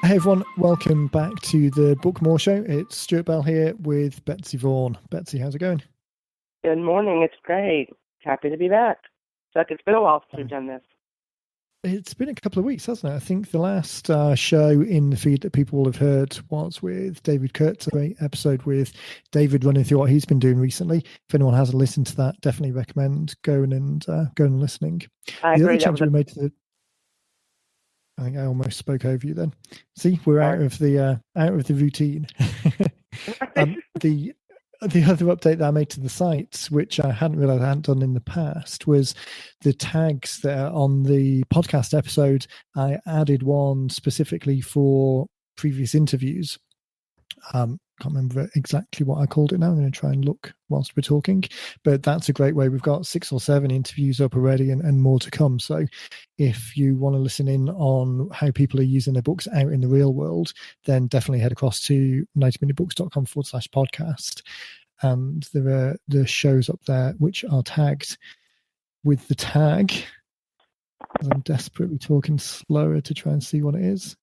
Hey everyone, welcome back to the Bookmore Show. It's Stuart Bell here with Betsy Vaughan. Betsy, how's it going? Good morning. It's great. Happy to be back. It's been a while since we've done this. It's been a couple of weeks, hasn't it? I think the last show in the feed that people will have heard was with David Kurtz, a great episode with David running through what he's been doing recently. If anyone hasn't listened to that, definitely recommend going and listening. I the agree. other change we made to the I think I almost spoke over you then. See, we're out of the routine. The other update that I made to the site, which I hadn't realized I hadn't done in the past, was the tags that are on the podcast episode. I added one specifically for previous interviews. Can't remember exactly what I called it now. I'm going to try and look whilst we're talking, but that's a great way. We've got 6 or 7 interviews up already and more to come. So if you want to listen in on how people are using their books out in the real world, then definitely head across to 90minutebooks.com/podcast. And there are the shows up there which are tagged with the tag. I'm desperately talking slower to try and see what it is.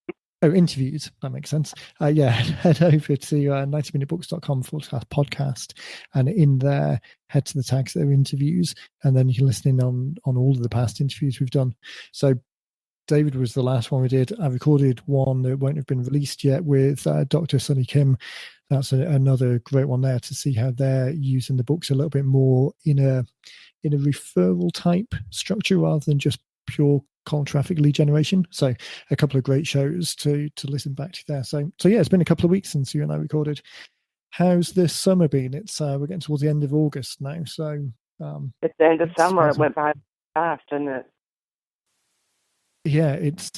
Oh, interviews. That makes sense. Head over to 90minutebooks.com/podcast, and in there, head to the tags that are interviews, and then you can listen in on all of the past interviews we've done. So David was the last one we did. I recorded one that won't have been released yet with Dr. Sunny Kim. That's another great one there to see how they're using the books a little bit more in a referral type structure rather than just pure cold traffic lead generation. So a couple of great shows to listen back to there. So yeah, it's been a couple of weeks since you and I recorded. How's this summer been? It's we're getting towards the end of August now. So it's the end of summer. It went by fast, didn't it? Yeah, it's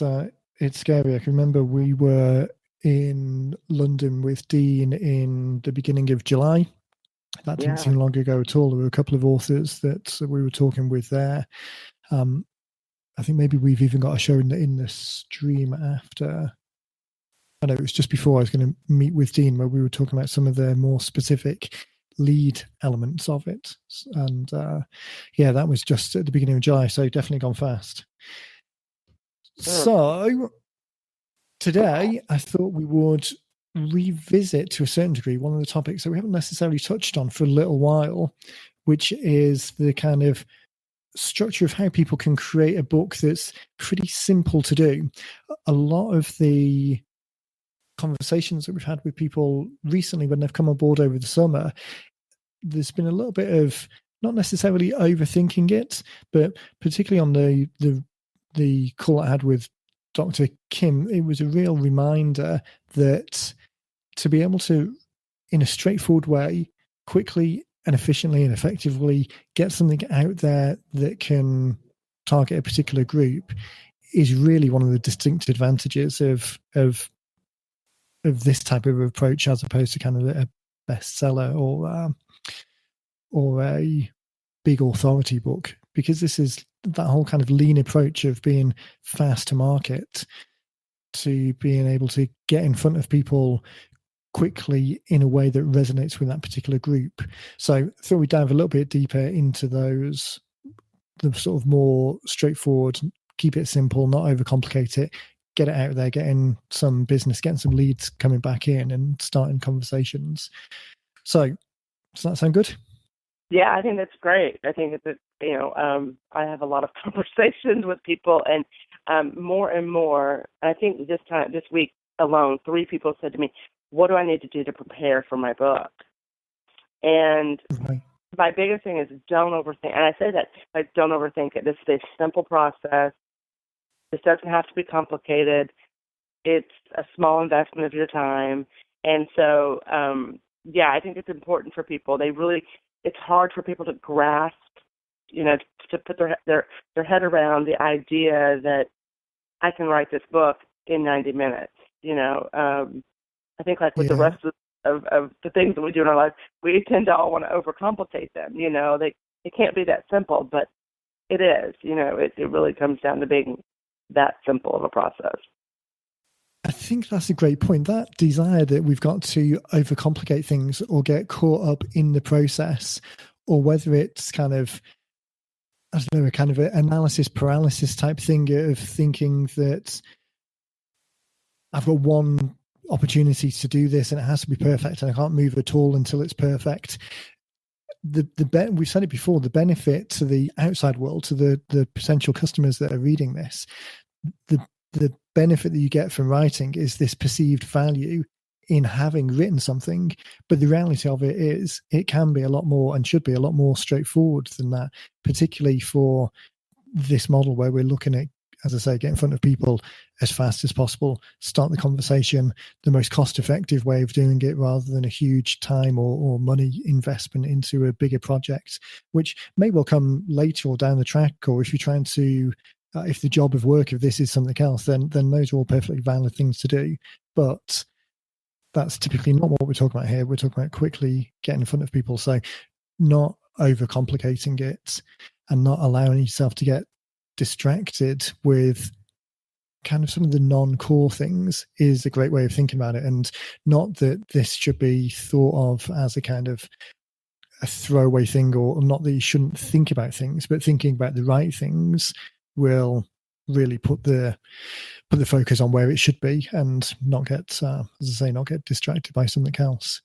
scary. I can remember we were in London with Dean in the beginning of July. That didn't seem long ago at all. There were a couple of authors that we were talking with there. I think maybe we've even got a show in the stream after. I know it was just before I was going to meet with Dean where we were talking about some of the more specific lead elements of it. And that was just at the beginning of July. So definitely gone fast. So today I thought we would revisit to a certain degree one of the topics that we haven't necessarily touched on for a little while, which is the kind of structure of how people can create a book that's pretty simple to do. A lot of the conversations that we've had with people recently when they've come on board over the summer, there's been a little bit of not necessarily overthinking it, but particularly on the call I had with Dr. Kim, it was a real reminder that to be able to, in a straightforward way, quickly and efficiently and effectively get something out there that can target a particular group is really one of the distinct advantages of this type of approach as opposed to kind of a bestseller or a big authority book, because this is that whole kind of lean approach of being fast to market to being able to get in front of people quickly in a way that resonates with that particular group. So I thought we'd dive a little bit deeper into the sort of more straightforward, keep it simple, not overcomplicate it, get it out there, getting some business, getting some leads coming back in and starting conversations. So does that sound good? Yeah, I think that's great. I think it's, I have a lot of conversations with people and more and more, I think this week alone, 3 people said to me, what do I need to do to prepare for my book? And my biggest thing is don't overthink. And I say that, like, don't overthink it. This is a simple process. This doesn't have to be complicated. It's a small investment of your time. And so, I think it's important for people. It's hard for people to grasp, to put their head around the idea that I can write this book in 90 minutes. I think like with the rest of the things that we do in our life, we tend to all want to overcomplicate them. It can't be that simple, but it is. It really comes down to being that simple of a process. I think that's a great point. That desire that we've got to overcomplicate things or get caught up in the process, or whether it's kind of, I don't know, a kind of an analysis paralysis type thing of thinking that I've got one opportunity to do this and it has to be perfect and I can't move at all until it's perfect. We've said it before, the benefit to the outside world, to the potential customers that are reading this, the benefit that you get from writing is this perceived value in having written something. But the reality of it is it can be a lot more and should be a lot more straightforward than that, particularly for this model where we're looking at, as I say, get in front of people as fast as possible, start the conversation, the most cost-effective way of doing it rather than a huge time or money investment into a bigger project, which may well come later or down the track, or if you're trying to, if the job of work of this is something else, then those are all perfectly valid things to do. But that's typically not what we're talking about here. We're talking about quickly getting in front of people. So not overcomplicating it and not allowing yourself to get distracted with kind of some of the non-core things is a great way of thinking about it. And not that this should be thought of as a kind of a throwaway thing, or not that you shouldn't think about things, but thinking about the right things will really put the focus on where it should be and not get, as I say, not get distracted by something else.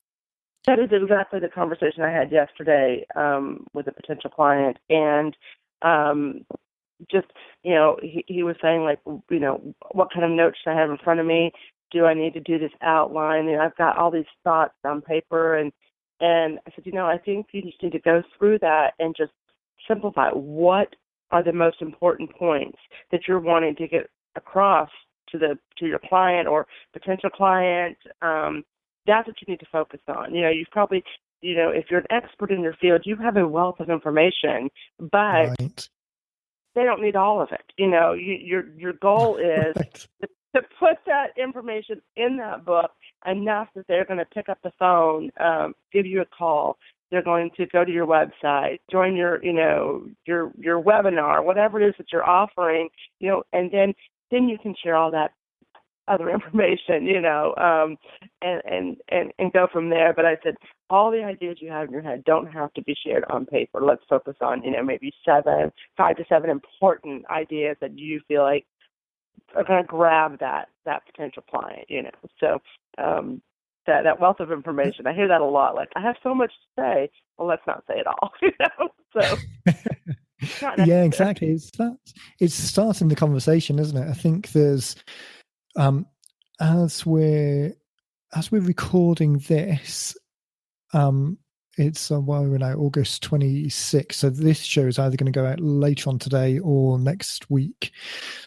That is exactly the conversation I had yesterday with a potential client. And just, he was saying, like, what kind of notes should I have in front of me? Do I need to do this outline? And I've got all these thoughts on paper. And I said, I think you just need to go through that and just simplify. What are the most important points that you're wanting to get across to your client or potential client? That's what you need to focus on. You've probably, if you're an expert in your field, you have a wealth of information, but right. They don't need all of it. Your goal is right. to put that information in that book enough that they're going to pick up the phone, give you a call. They're going to go to your website, join your webinar, whatever it is that you're offering, and then you can share all that other information, and go from there. But I said, all the ideas you have in your head don't have to be shared on paper. Let's focus on, maybe 5 to 7 important ideas that you feel like are going to grab that potential client, So that wealth of information, I hear that a lot. Like, I have so much to say. Well, let's not say it all, So. Yeah, exactly. It's starting the conversation, isn't it? I think there's, as we're recording this, it's we're now August 26th, so this show is either going to go out later on today or next week.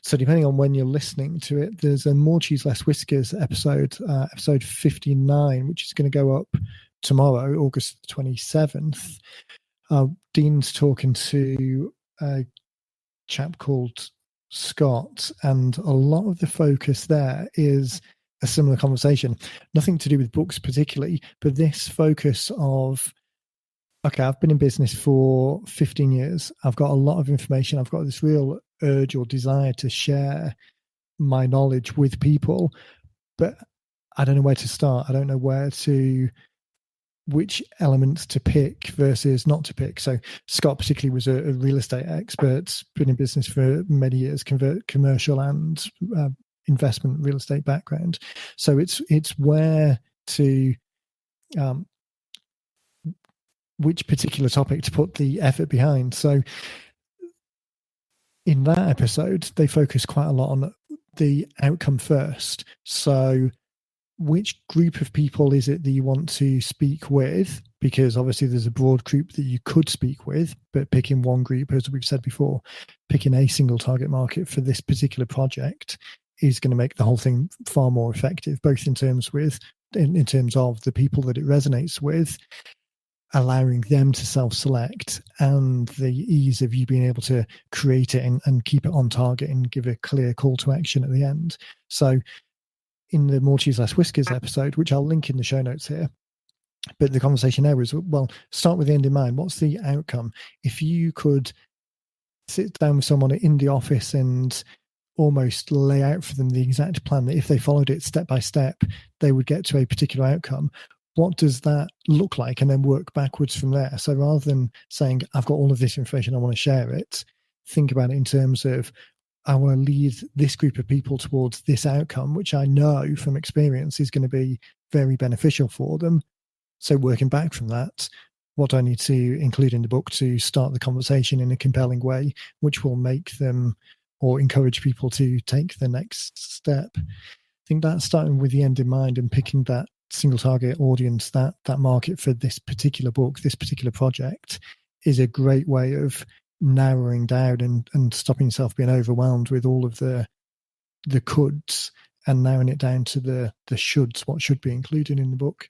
So depending on when you're listening to it, there's a More Cheese Less Whiskers episode 59, which is going to go up tomorrow, August 27th. Dean's talking to a chap called Scott, and a lot of the focus there is a similar conversation. Nothing to do with books particularly, but this focus of, okay, I've been in business for 15 years. I've got a lot of information. I've got this real urge or desire to share my knowledge with people, but I don't know where to start. I don't know which elements to pick versus not to pick. So Scott particularly was a real estate expert, been in business for many years, commercial and investment real estate background. So it's where to, which particular topic to put the effort behind. So in that episode, they focus quite a lot on the outcome first. So which group of people is it that you want to speak with? Because obviously there's a broad group that you could speak with, but picking one group, as we've said before, picking a single target market for this particular project is going to make the whole thing far more effective, both in terms of the people that it resonates with, allowing them to self-select, and the ease of you being able to create it and keep it on target and give a clear call to action at the end. So in the More Cheese Less Whiskers episode, which I'll link in the show notes here, but the conversation there is, well, start with the end in mind. What's the outcome? If you could sit down with someone in the office and almost lay out for them the exact plan that if they followed it step by step, they would get to a particular outcome. What does that look like? And then work backwards from there. So rather than saying, I've got all of this information, I want to share it, think about it in terms of, I want to lead this group of people towards this outcome, which I know from experience is going to be very beneficial for them. So working back from that, what do I need to include in the book to start the conversation in a compelling way, which will make them or encourage people to take the next step? I think that's starting with the end in mind and picking that single target audience, that market for this particular book, this particular project, is a great way of narrowing down and stopping yourself being overwhelmed with all of the coulds and narrowing it down to the shoulds, what should be included in the book.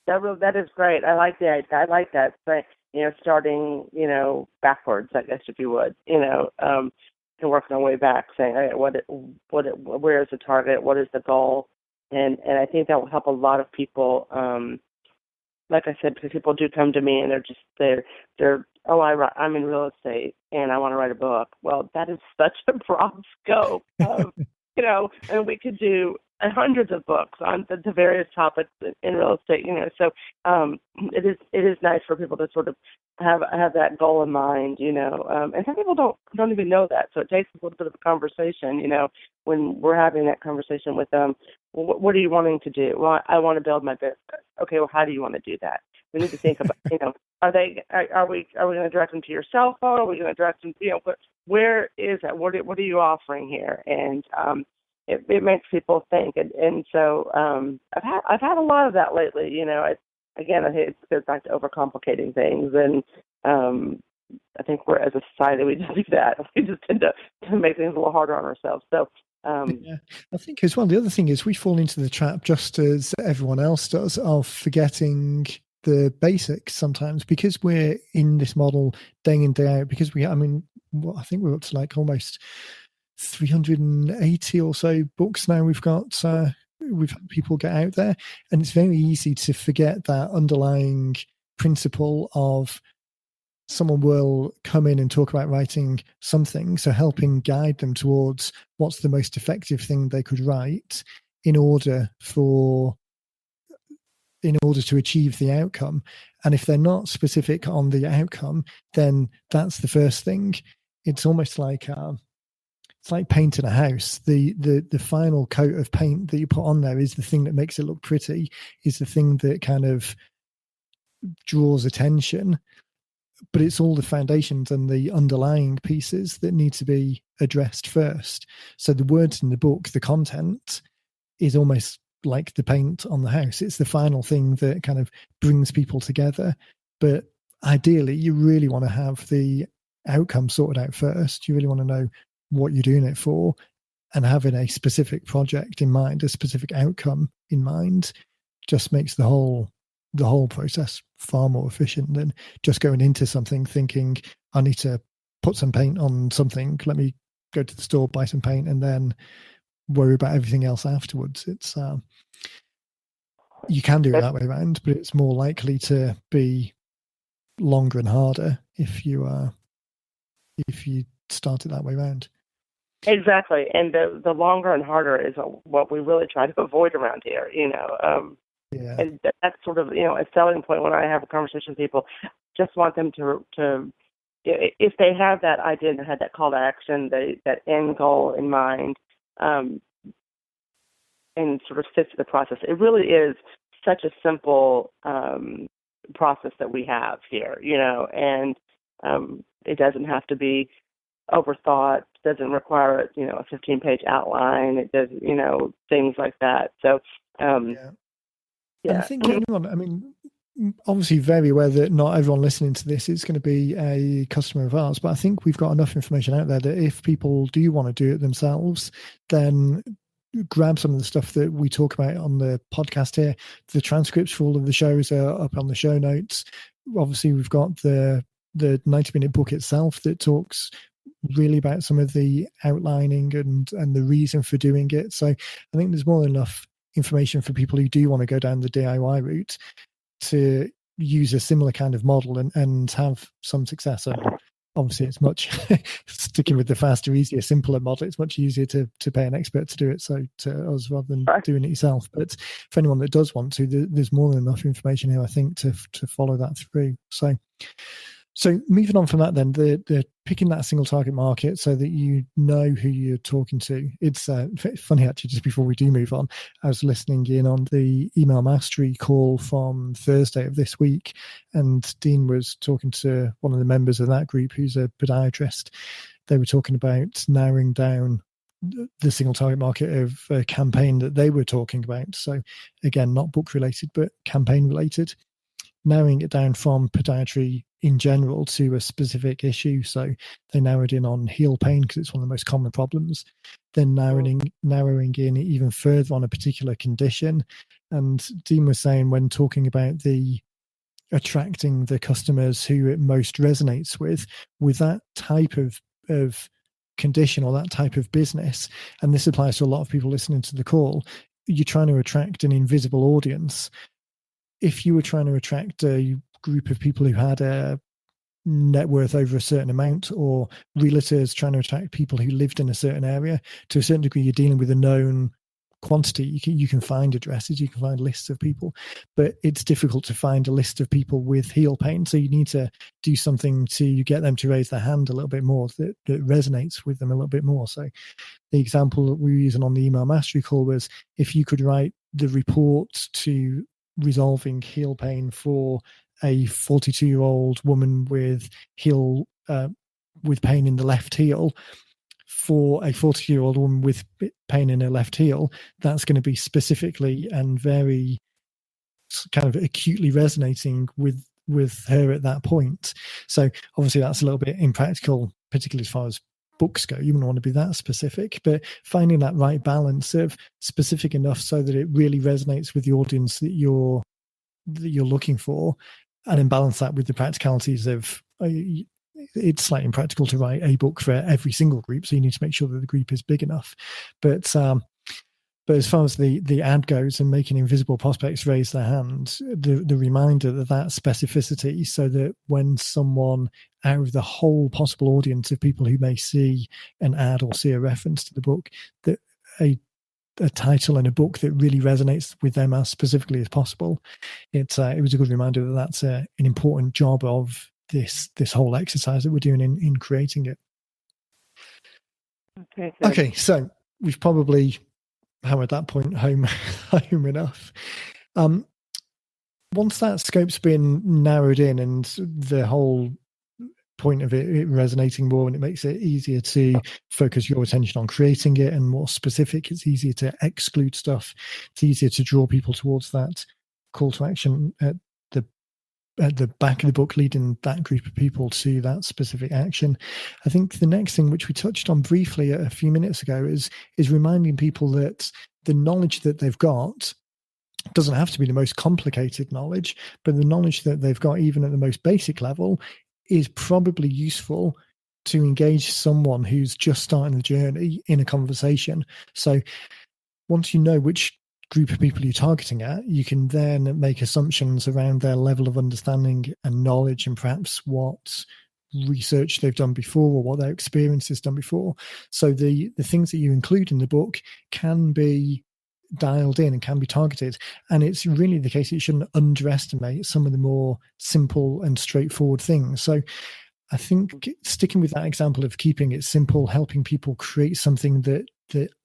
That is great. I like that. But, starting, backwards, I guess, if you would, and working our way back, saying, all right, where is the target? What is the goal? And I think that will help a lot of people. Like I said, because people do come to me and I'm in real estate and I want to write a book. Well, that is such a broad scope of, and we could do hundreds of books on the various topics in real estate, So it is nice for people to sort of have that goal in mind, and some people don't even know that. So it takes a little bit of a conversation, when we're having that conversation with them. What are you wanting to do? Well, I want to build my business. Okay, well, how do you want to do that? We need to think about, are we going to direct them to your cell phone? Are we going to direct them, where is that? What are you offering here? And it makes people think, and so I've had a lot of that lately. I think it goes back to overcomplicating things, and I think we're, as a society, we just do that. We just tend to make things a little harder on ourselves. So. Yeah, I think as well, the other thing is we fall into the trap, just as everyone else does, of forgetting the basics sometimes, because we're in this model day in, day out, because I think we're up to like almost 380 or so books now we've had people get out there, and it's very easy to forget that underlying principle of someone will come in and talk about writing something, so helping guide them towards what's the most effective thing they could write in order to achieve the outcome. And if they're not specific on the outcome, then that's the first thing. It's almost like it's like painting a house. The final coat of paint that you put on there is the thing that makes it look pretty, is the thing that kind of draws attention. But it's all the foundations and the underlying pieces that need to be addressed first. So the words in the book, the content, is almost like the paint on the house. It's the final thing that kind of brings people together. But ideally, you really want to have the outcome sorted out first. You really want to know what you're doing it for, and having a specific project in mind, a specific outcome in mind, just makes the whole process far more efficient than just going into something thinking, I need to put some paint on something, let me go to the store, buy some paint, and then worry about everything else afterwards. It's you can do it that way around, but it's more likely to be longer and harder if you start it that way around. Exactly, and the longer and harder is what we really try to avoid around here. Yeah. And that's sort of, a selling point when I have a conversation with people. Just want them to if they have that idea and had that call to action, that end goal in mind, and sort of fits the process. It really is such a simple process that we have here, and it doesn't have to be overthought, doesn't require a 15-page outline. It does, things like that. So, yeah. And I think obviously very aware that not everyone listening to this is going to be a customer of ours, but I think we've got enough information out there that if people do want to do it themselves, then grab some of the stuff that we talk about on the podcast here. The transcripts for all of the shows are up on the show notes. Obviously, we've got the 90-minute book itself that talks really about some of the outlining and the reason for doing it. So I think there's more than enough information for people who do want to go down the DIY route to use a similar kind of model and have some success. And obviously it's much sticking with the faster, easier, simpler model. It's much easier to pay an expert to do it. So to us rather than doing it yourself. But for anyone that does want to, there's more than enough information here, I think, to follow that through. So So moving on from that, then the picking that single target market so that you know who you're talking to. It's funny actually. Just before we do move on, I was listening in on the email mastery call from Thursday of this week, and Dean was talking to one of the members of that group who's a podiatrist. They were talking about narrowing down the single target market of a campaign that they were talking about. So again, not book related, but campaign related. Narrowing it down from podiatry in general to a specific issue. So they narrowed in on heel pain because it's one of the most common problems. Then narrowing in even further on a particular condition. And Dean was saying when talking about the attracting the customers who it most resonates with that type of condition or that type of business, and this applies to a lot of people listening to the call, you're trying to attract an invisible audience. If you were trying to attract a group of people who had a net worth over a certain amount, or realtors trying to attract people who lived in a certain area, to a certain degree, you're dealing with a known quantity. You can find addresses, you can find lists of people, but it's difficult to find a list of people with heel pain. So you need to do something to get them to raise their hand a little bit more, that resonates with them a little bit more. So the example that we were using on the email mastery call was, if you could write the report to resolving heel pain for a 42-year-old woman with with pain in the left heel, for a 40-year-old woman with pain in her left heel, that's going to be specifically and very kind of acutely resonating with her at that point. So obviously that's a little bit impractical, particularly as far as books go. You wouldn't want to be that specific, but finding that right balance of specific enough so that it really resonates with the audience that you're looking for, and then balance that with the practicalities of it's slightly impractical to write a book for every single group, so you need to make sure that the group is big enough. But as far as the ad goes and making invisible prospects raise their hand, the reminder that specificity, so that when someone out of the whole possible audience of people who may see an ad or see a reference to the book, that a title and a book that really resonates with them as specifically as possible. It was a good reminder that that's an important job of this whole exercise that we're doing in creating it. Okay, so we've probably hammered that point home enough. Once that scope's been narrowed in and the whole point of it resonating more, and it makes it easier to focus your attention on creating it and more specific, it's easier to exclude stuff, it's easier to draw people towards that call to action at the back of the book, leading that group of people to that specific action. I think the next thing, which we touched on briefly a few minutes ago, is reminding people that the knowledge that they've got doesn't have to be the most complicated knowledge, but the knowledge that they've got, even at the most basic level, is probably useful to engage someone who's just starting the journey in a conversation. So once you know which group of people you're targeting at, you can then make assumptions around their level of understanding and knowledge, and perhaps what research they've done before or what their experience has done before. So the things that you include in the book can be dialed in and can be targeted. And it's really the case that you shouldn't underestimate some of the more simple and straightforward things. So I think sticking with that example of keeping it simple, helping people create something that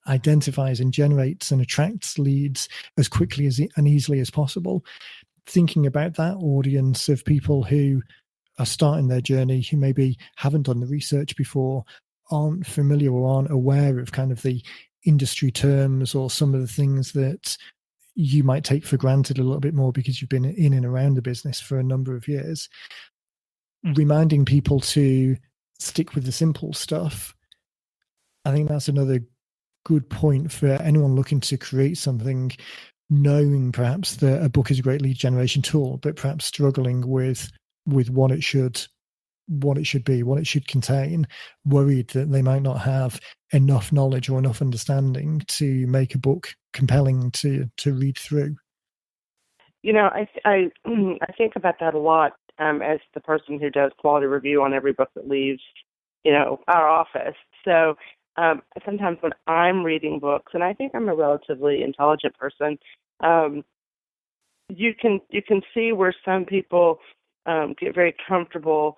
identifies and generates and attracts leads as quickly and easily as possible, thinking about that audience of people who are starting their journey, who maybe haven't done the research before, aren't familiar or aren't aware of kind of the industry terms or some of the things that you might take for granted a little bit more because you've been in and around the business for a number of years. Reminding people to stick with the simple stuff, I think that's another good point for anyone looking to create something, knowing perhaps that a book is a great lead generation tool, but perhaps struggling with what it should be, what it should contain, worried that they might not have enough knowledge or enough understanding to make a book compelling to read through. You know, I think about that a lot as the person who does quality review on every book that leaves, our office. So sometimes when I'm reading books, and I think I'm a relatively intelligent person, you can see where some people get very comfortable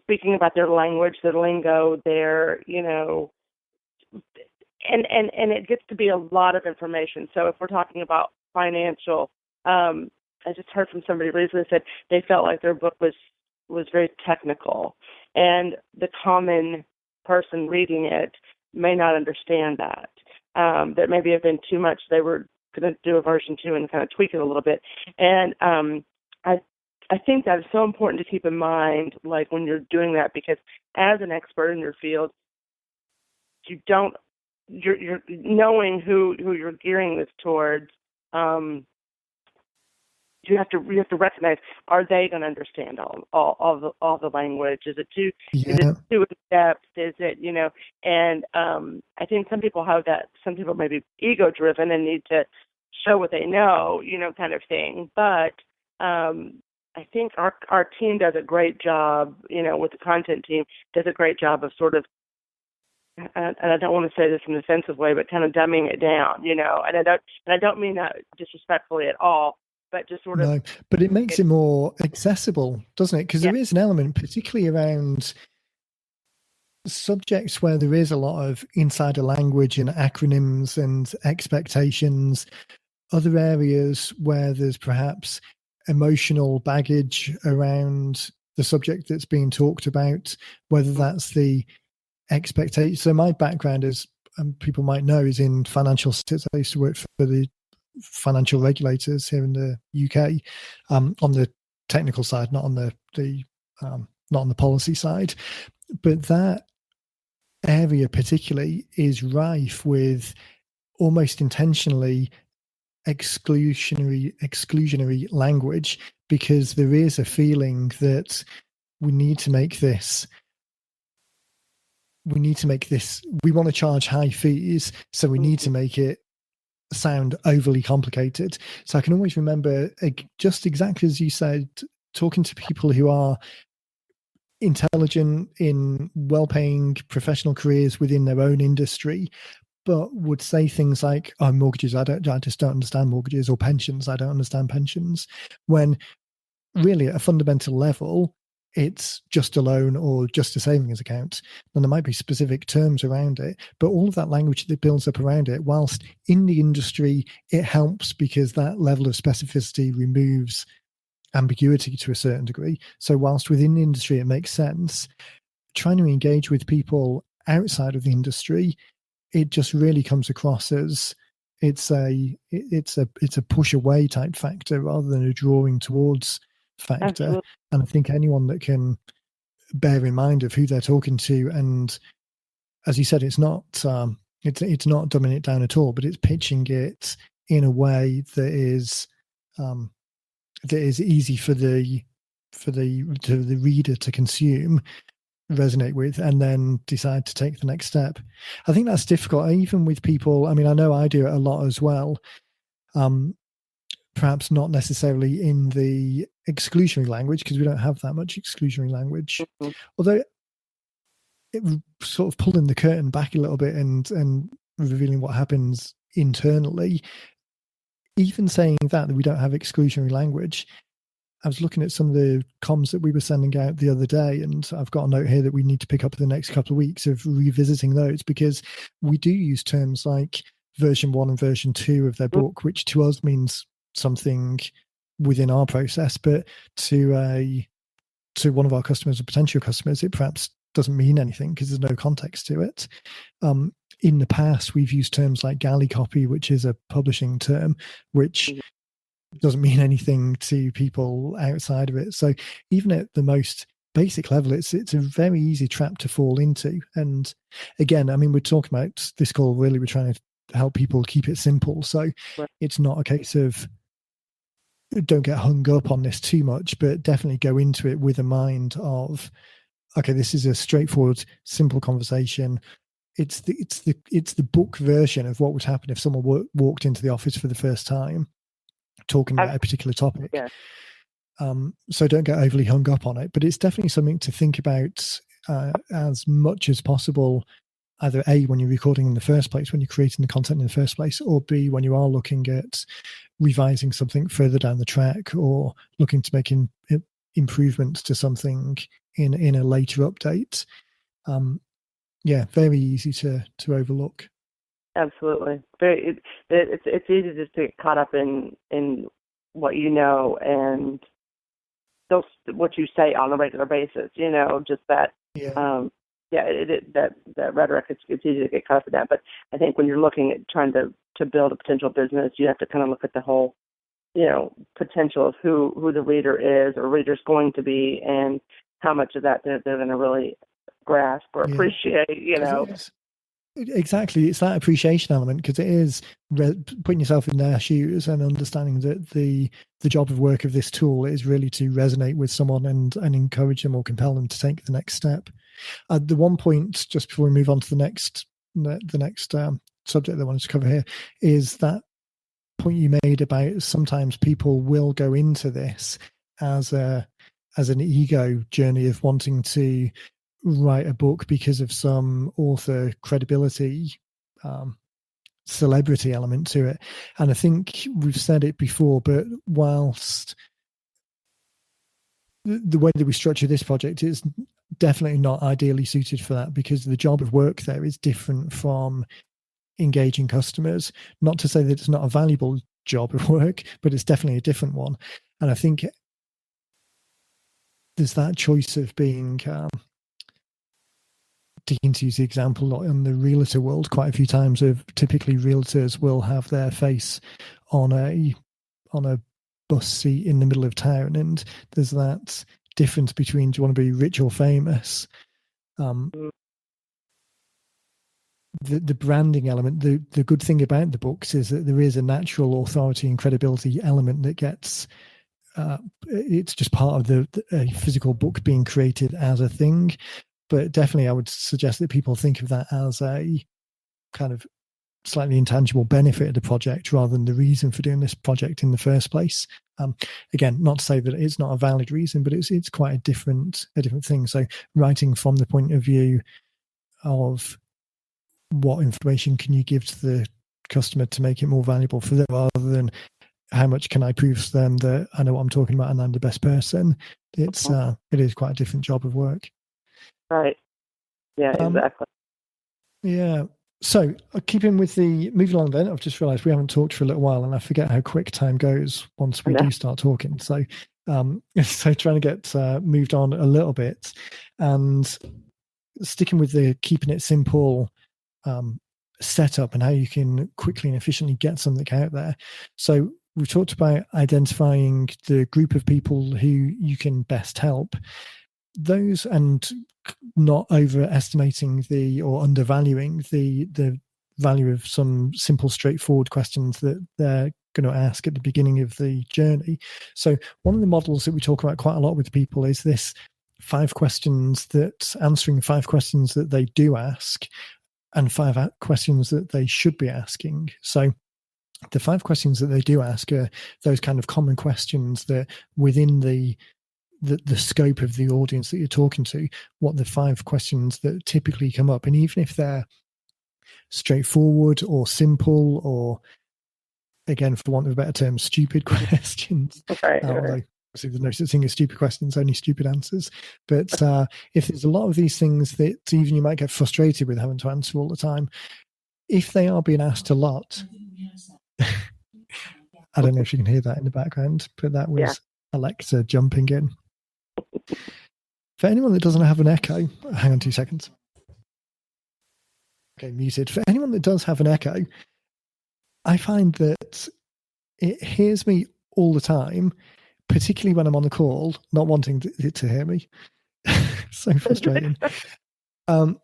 speaking about their language, their lingo, their, and it gets to be a lot of information. So if we're talking about financial, I just heard from somebody recently said they felt like their book was very technical, and the common person reading it may not understand that. That maybe have been too much. They were going to do a version 2 and kind of tweak it a little bit. And I think that is so important to keep in mind, like when you're doing that, because as an expert in your field, you're knowing who you're gearing this towards. You have to recognize, are they going to understand all the language? Is it too in depth? Is it, and I think some people have that. Some people may be ego driven and need to show what they know, kind of thing. But I think our team does a great job, with the content team, does a great job of sort of, and I don't want to say this in an offensive way, but kind of dumbing it down, and I don't mean that disrespectfully at all, but just sort of. No, but it makes it more accessible, doesn't it? Because there is an element, particularly around subjects where there is a lot of insider language and acronyms and expectations, other areas where there's perhaps emotional baggage around the subject that's being talked about, whether that's the expectation. So my background is, people might know, is in financial statistics. I used to work for the financial regulators here in the UK, on the technical side, not on the not on the policy side. But that area particularly is rife with almost intentionally exclusionary language, because there is a feeling that we need to make this, we want to charge high fees, so we need to make it sound overly complicated. So I can always remember, just exactly as you said, talking to people who are intelligent in well-paying professional careers within their own industry, but would say things like, "Oh, mortgages, I just don't understand mortgages," or "pensions, I don't understand pensions," when really at a fundamental level, it's just a loan or just a savings account. And there might be specific terms around it, but all of that language that builds up around it, whilst in the industry, it helps because that level of specificity removes ambiguity to a certain degree. So whilst within the industry, it makes sense, trying to engage with people outside of the industry, it just really comes across as it's a push away type factor rather than a drawing towards factor. Absolutely. And I think anyone that can bear in mind of who they're talking to, and as you said, it's not dumbing it down at all, but it's pitching it in a way that is easy for the reader to consume, resonate with, and then decide to take the next step. I think that's difficult, even with people. I mean, I know I do it a lot as well. Perhaps not necessarily in the exclusionary language, because we don't have that much exclusionary language. Mm-hmm. Although it sort of pulling the curtain back a little bit and revealing what happens internally, even saying that we don't have exclusionary language, I was looking at some of the comms that we were sending out the other day, and I've got a note here that we need to pick up in the next couple of weeks of revisiting those, because we do use terms like version 1 and version 2 of their book, which to us means something within our process, but to one of our customers or potential customers, it perhaps doesn't mean anything because there's no context to it. In the past, we've used terms like galley copy, which is a publishing term, which doesn't mean anything to people outside of it. So even at the most basic level, it's a very easy trap to fall into. And again, I mean, we're talking about this call, really, we're trying to help people keep it simple. So it's not a case of don't get hung up on this too much, but definitely go into it with a mind of, okay, this is a straightforward, simple conversation. It's the book version of what would happen if someone walked into the office for the first time talking about a particular topic. Yeah. So don't get overly hung up on it, but it's definitely something to think about as much as possible, either A, when you're recording in the first place, when you're creating the content in the first place, or B, when you are looking at revising something further down the track or looking to make improvements to something in a later update. Very easy to overlook. Absolutely. It's easy just to get caught up in what you know and what you say on a regular basis. Just that. Yeah. That rhetoric. It's easy to get caught up in that. But I think when you're looking at trying to build a potential business, you have to kind of look at the whole, potential of who the reader is or reader's going to be, and how much of that they're going to really grasp or appreciate. Exactly, it's that appreciation element, because it is putting yourself in their shoes and understanding that the job of work of this tool is really to resonate with someone and encourage them or compel them to take the next step. The one point, just before we move on to the next subject that I wanted to cover here, is that point you made about sometimes people will go into this as an ego journey of wanting to write a book because of some author credibility, celebrity element to it. And I think we've said it before, but whilst the way that we structure this project is definitely not ideally suited for that, because the job of work there is different from engaging customers. Not to say that it's not a valuable job of work, but it's definitely a different one. And I think there's that choice of being, Dean to use the example in the realtor world quite a few times, of typically realtors will have their face on a bus seat in the middle of town, and there's that difference between, do you want to be rich or famous? The branding element, the good thing about the books is that there is a natural authority and credibility element that gets, it's just part of the physical book being created as a thing. But definitely I would suggest that people think of that as a kind of slightly intangible benefit of the project rather than the reason for doing this project in the first place. Again, not to say that it's not a valid reason, but it's quite a different thing. So writing from the point of view of what information can you give to the customer to make it more valuable for them, rather than how much can I prove to them that I know what I'm talking about and I'm the best person. It is quite a different job of work. Right. Yeah, exactly. Yeah. So moving along then, I've just realized we haven't talked for a little while, and I forget how quick time goes once we do start talking. So trying to get moved on a little bit, and sticking with the keeping it simple setup and how you can quickly and efficiently get something out there. So we've talked about identifying the group of people who you can best help. Those, and not overestimating or undervaluing the value of some simple, straightforward questions that they're going to ask at the beginning of the journey. So one of the models that we talk about quite a lot with people is this answering 5 questions that they do ask and 5 questions that they should be asking. So the 5 questions that they do ask are those kind of common questions that within the scope of the audience that you're talking to, what the 5 questions that typically come up. And even if they're straightforward or simple, or, again, for want of a better term, stupid questions, although obviously there's no such thing as stupid questions, only stupid answers. But if there's a lot of these things that even you might get frustrated with having to answer all the time, if they are being asked a lot, I don't know if you can hear that in the background, but that was Alexa jumping in. For anyone that doesn't have an echo, hang on 2 seconds. Okay, muted. For anyone that does have an echo, I find that it hears me all the time, particularly when I'm on a call, not wanting it to hear me. So frustrating. So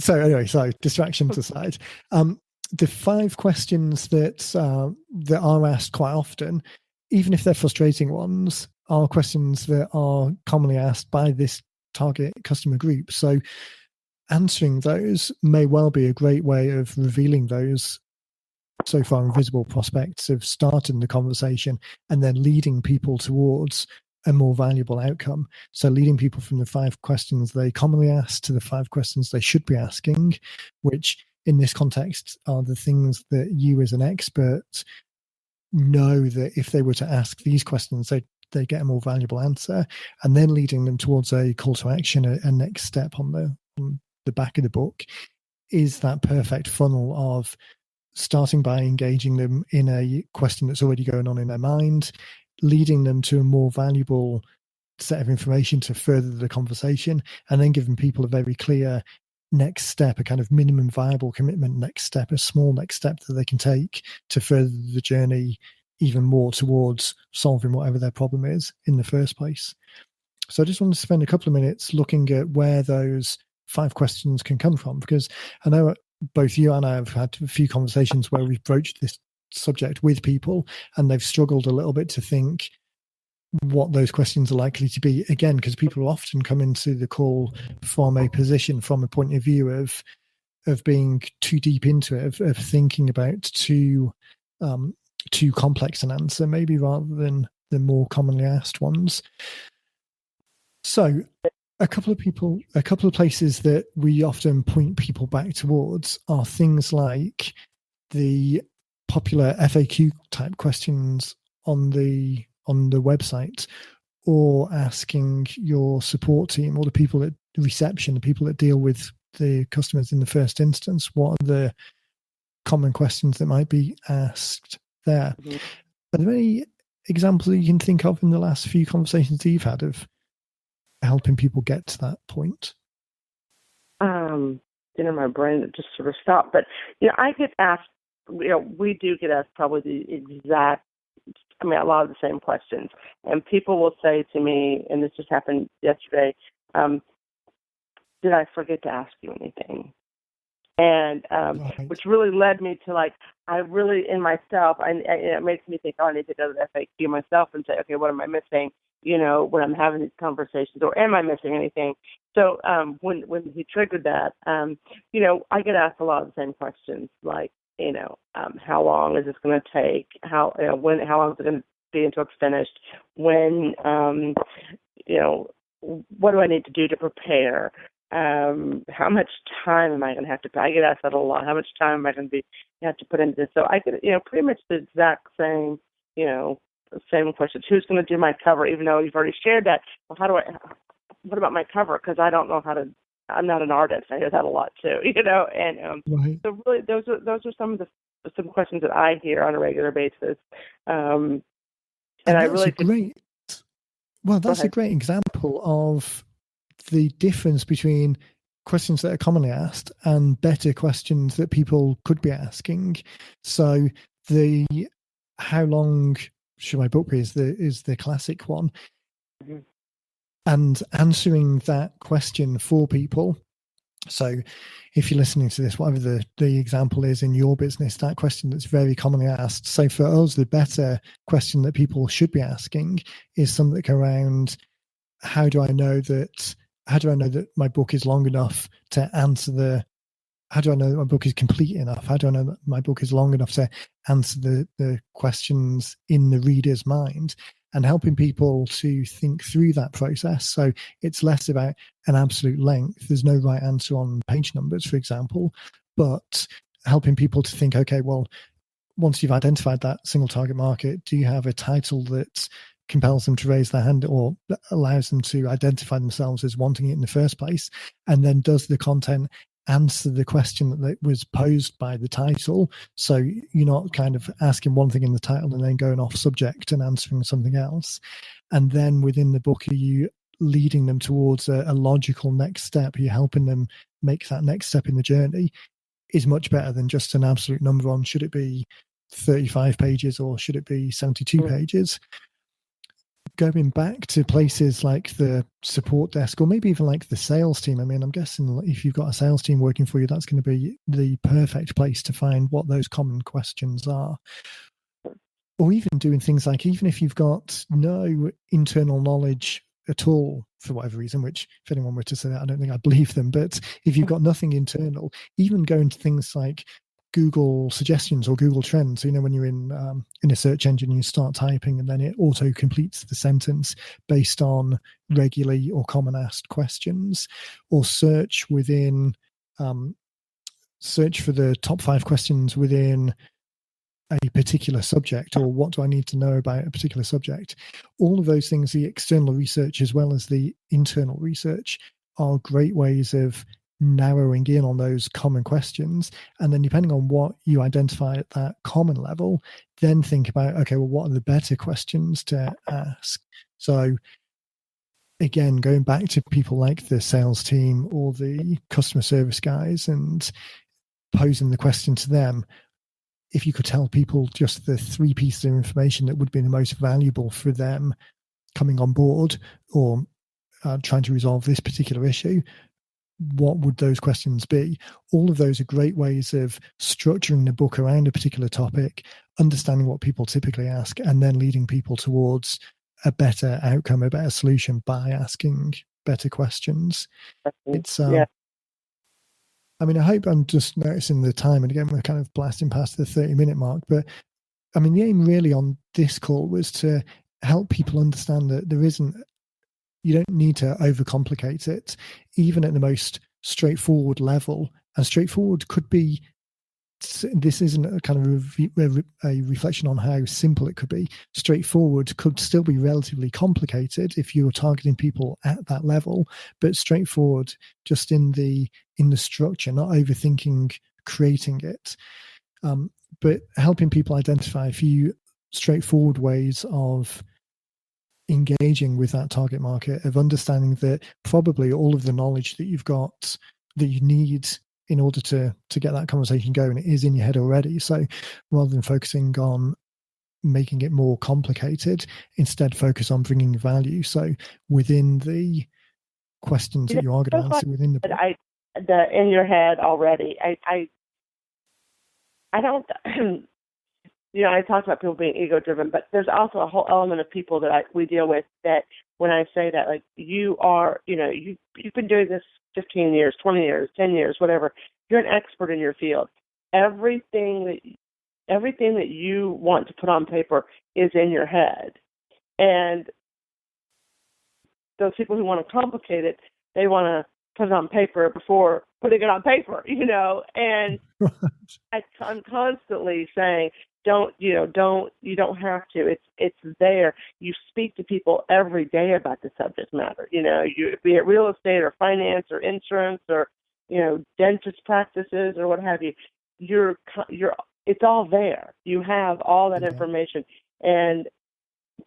anyway, distractions aside, the 5 questions that are asked quite often, even if they're frustrating ones, are questions that are commonly asked by this target customer group. So answering those may well be a great way of revealing those so far invisible prospects of starting the conversation and then leading people towards a more valuable outcome. So leading people from the 5 questions they commonly ask to the 5 questions they should be asking, which in this context are the things that you as an expert know that if they were to ask these questions, they get a more valuable answer, and then leading them towards a call to action, a next step on the back of the book, is that perfect funnel of starting by engaging them in a question that's already going on in their mind, leading them to a more valuable set of information to further the conversation, and then giving people a very clear next step, a kind of minimum viable commitment next step, a small next step that they can take to further the journey even more towards solving whatever their problem is in the first place. So I just want to spend a couple of minutes looking at where those 5 questions can come from, because I know both you and I have had a few conversations where we've broached this subject with people and they've struggled a little bit to think what those questions are likely to be, again, because people often come into the call from a position, from a point of view of being too deep into it, of thinking about too complex an answer, maybe, rather than the more commonly asked ones. So a couple of places that we often point people back towards are things like the popular FAQ type questions on the website, or asking your support team or the people at reception, the people that deal with the customers in the first instance, what are the common questions that might be asked there. Mm-hmm. Are there any examples that you can think of in the last few conversations that you've had of helping people get to that point? My brain just sort of stopped, but I get asked, we do get asked probably the exact, a lot of the same questions, and people will say to me, and this just happened yesterday, did I forget to ask you anything? And right. Which really led me to, I really, in myself, it makes me think, I need to go to the FAQ myself and say, okay, what am I missing, when I'm having these conversations, or am I missing anything? So when he triggered that, I get asked a lot of the same questions, like, how long is this going to take? How long is it going to be until it's finished? When, what do I need to do to prepare? How much time am I going to have to put? I get asked that a lot. How much time am I going to have to put into this? So I get, pretty much the exact same, same questions. Who's going to do my cover? Even though you've already shared that, well, what about my cover? Because I don't know how to. I'm not an artist. I hear that a lot too, And right. So really, those are some questions that I hear on a regular basis. And I really that's a great example of the difference between questions that are commonly asked and better questions that people could be asking. So the how long should my book be is the classic one. Mm-hmm. And answering that question for people. So if you're listening to this, whatever the example is in your business, that question that's very commonly asked. So for us, the better question that people should be asking is something around, how do I know that my book is long enough to answer how do I know that my book is complete enough? How do I know that my book is long enough to answer the questions in the reader's mind? And helping people to think through that process. So it's less about an absolute length. There's no right answer on page numbers, for example, but helping people to think, okay, well, once you've identified that single target market, do you have a title that compels them to raise their hand or allows them to identify themselves as wanting it in the first place? And then does the content answer the question that was posed by the title? So you're not kind of asking one thing in the title and then going off subject and answering something else. And then within the book, are you leading them towards a logical next step? Are you helping them make that next step in the journey? Is much better than just an absolute number on, should it be 35 pages or should it be 72 pages? Going back to places like the support desk, or maybe even like the sales team. I'm guessing if you've got a sales team working for you, that's going to be the perfect place to find what those common questions are. Or even doing things like, even if you've got no internal knowledge at all, for whatever reason, which if anyone were to say that, I don't think I'd believe them, but if you've got nothing internal, even going to things like Google suggestions or Google Trends. When you're in a search engine, you start typing and then it auto completes the sentence based on regularly or common asked questions. Or search for the top 5 questions within a particular subject, or what do I need to know about a particular subject? All of those things, the external research as well as the internal research, are great ways of narrowing in on those common questions. And then depending on what you identify at that common level, then think about, okay, well, what are the better questions to ask? So again, going back to people like the sales team or the customer service guys and posing the question to them, if you could tell people just the 3 pieces of information that would be the most valuable for them coming on board or trying to resolve this particular issue, what would those questions be? All of those are great ways of structuring the book around a particular topic, understanding what people typically ask, and then leading people towards a better outcome, a better solution by asking better questions. It's Yeah. I mean, I hope I'm just noticing the time, and again, we're kind of blasting past the 30-minute mark, but I mean, the aim really on this call was to help people understand that you don't need to overcomplicate it, even at the most straightforward level. And straightforward could be, this isn't a kind of a reflection on how simple it could be. Straightforward could still be relatively complicated if you're targeting people at that level, but straightforward just in the structure, not overthinking creating it, but helping people identify a few straightforward ways of engaging with that target market, of understanding that probably all of the knowledge that you've got that you need in order to get that conversation going is in your head already. So rather than focusing on making it more complicated, instead focus on bringing value. So within the questions that you are going to answer within the book. In your head already. I don't, I talked about people being ego-driven, but there's also a whole element of people that we deal with that when I say that, like, you are, you've been doing this 15 years, 20 years, 10 years, whatever. You're an expert in your field. Everything that you want to put on paper is in your head. And those people who want to complicate it, they want to put it on paper before putting it on paper, and I'm constantly saying, you don't have to. It's there. You speak to people every day about the subject matter. You be it real estate or finance or insurance or dentist practices or what have you. It's all there. You have all that information, and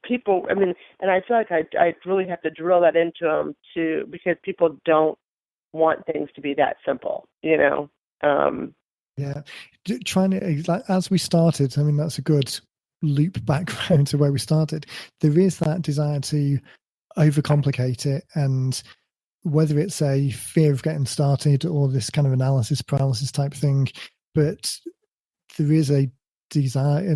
people. I mean, and I feel like I really have to drill that into them too, because people don't want things to be that simple. Yeah, trying to, as we started, I mean, that's a good loop background to where we started. There is that desire to overcomplicate it, and whether it's a fear of getting started or this kind of analysis paralysis type thing, but there is a desire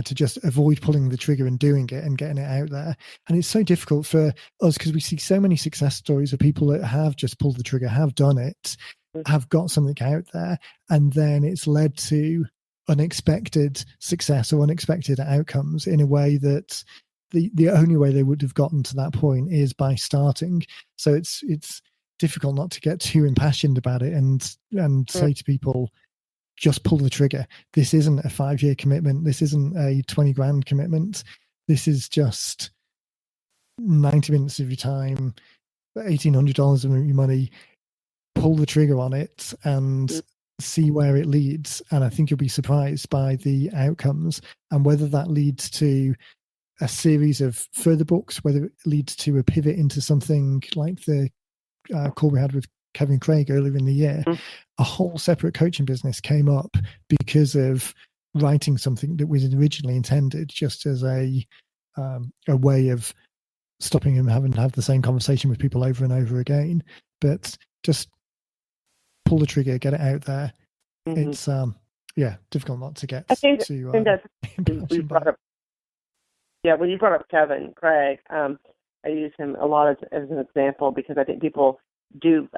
to just avoid pulling the trigger and doing it and getting it out there. And it's so difficult for us because we see so many success stories of people that have just pulled the trigger, have done it, have got something out there, and then it's led to unexpected success or unexpected outcomes in a way that the only way they would have gotten to that point is by starting. So it's difficult not to get too impassioned about it and say to people, just pull the trigger. This isn't a 5-year commitment. This isn't a 20 grand commitment. This is just 90 minutes of your time, $1,800 of your money. Pull the trigger on it and see where it leads. And I think you'll be surprised by the outcomes and whether that leads to a series of further books, whether it leads to a pivot into something like the call we had with Kevin Craig earlier in the year. A whole separate coaching business came up because of writing something that was originally intended just as a way of stopping him having to have the same conversation with people over and over again. But just pull the trigger, get it out there. It's difficult not to get I think that's we brought up. Yeah, when you brought up Kevin Craig, I use him a lot as an example because I think people do.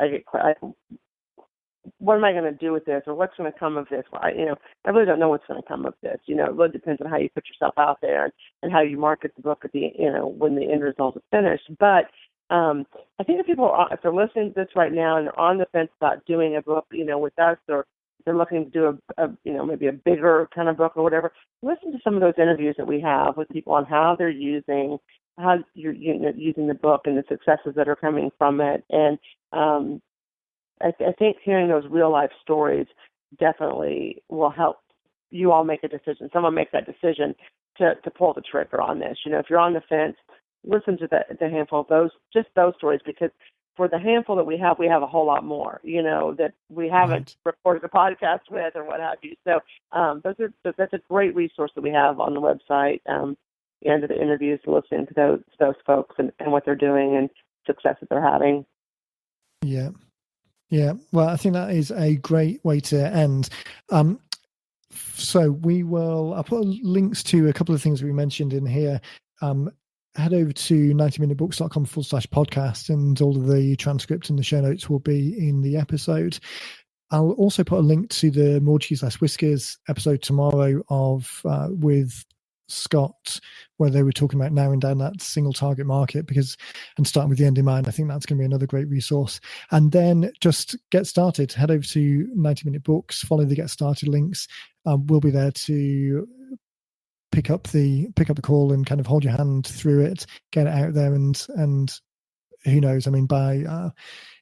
What am I going to do with this, or what's going to come of this? Well, I really don't know what's going to come of this. It really depends on how you put yourself out there and how you market the book at the, when the end result is finished. But I think if people if they're listening to this right now and they're on the fence about doing a book, with us or they're looking to do maybe a bigger kind of book or whatever, listen to some of those interviews that we have with people on how they're using the book and the successes that are coming from it. And I think hearing those real life stories definitely will help you all make a decision. Someone makes that decision to pull the trigger on this. If you're on the fence, listen to the handful of those stories, because for the handful that we have a whole lot more, that we haven't recorded a podcast with or what have you. So that's a great resource that we have on the website, and the interviews, listening to those folks and what they're doing and success that they're having. Yeah. Yeah. Well, I think that is a great way to end. So I'll put links to a couple of things we mentioned in here. Head over to 90minutebooks.com/podcast, and all of the transcript and the show notes will be in the episode. I'll also put a link to the More Cheese Less Whiskers episode tomorrow with Scott, where they were talking about narrowing down that single target market and starting with the end in mind. I think that's going to be another great resource. And then just get started. Head over to 90 Minute Books, follow the Get Started links. We'll be there to pick up the call and kind of hold your hand through it, get it out there, and who knows? I mean,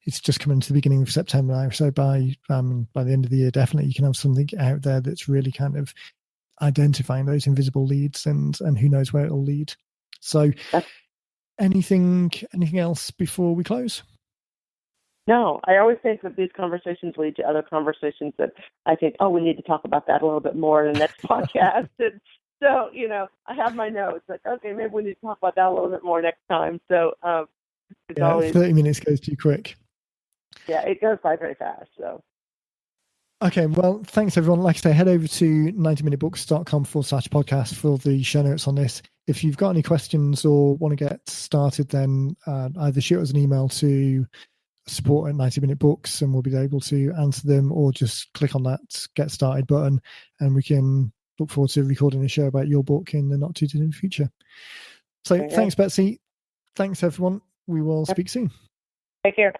it's just coming to the beginning of September now, so by the end of the year, definitely you can have something out there that's really kind of identifying those invisible leads, and who knows where it'll lead. So, anything else before we close? No, I always think that these conversations lead to other conversations that I think, we need to talk about that a little bit more in the next podcast. And so, I have my notes like, okay, maybe we need to talk about that a little bit more next time. So, it's always 30 minutes goes too quick. Yeah, it goes by very fast. So. Okay, well, thanks everyone. Like I say, head over to 90minutebooks.com/podcast for the show notes on this. If you've got any questions or want to get started, then either shoot us an email to support@90minutebooks and we'll be able to answer them, or just click on that Get Started button and we can look forward to recording a show about your book in the not too distant future. So thanks, Betsy. Thanks, everyone. We will speak soon. Take care.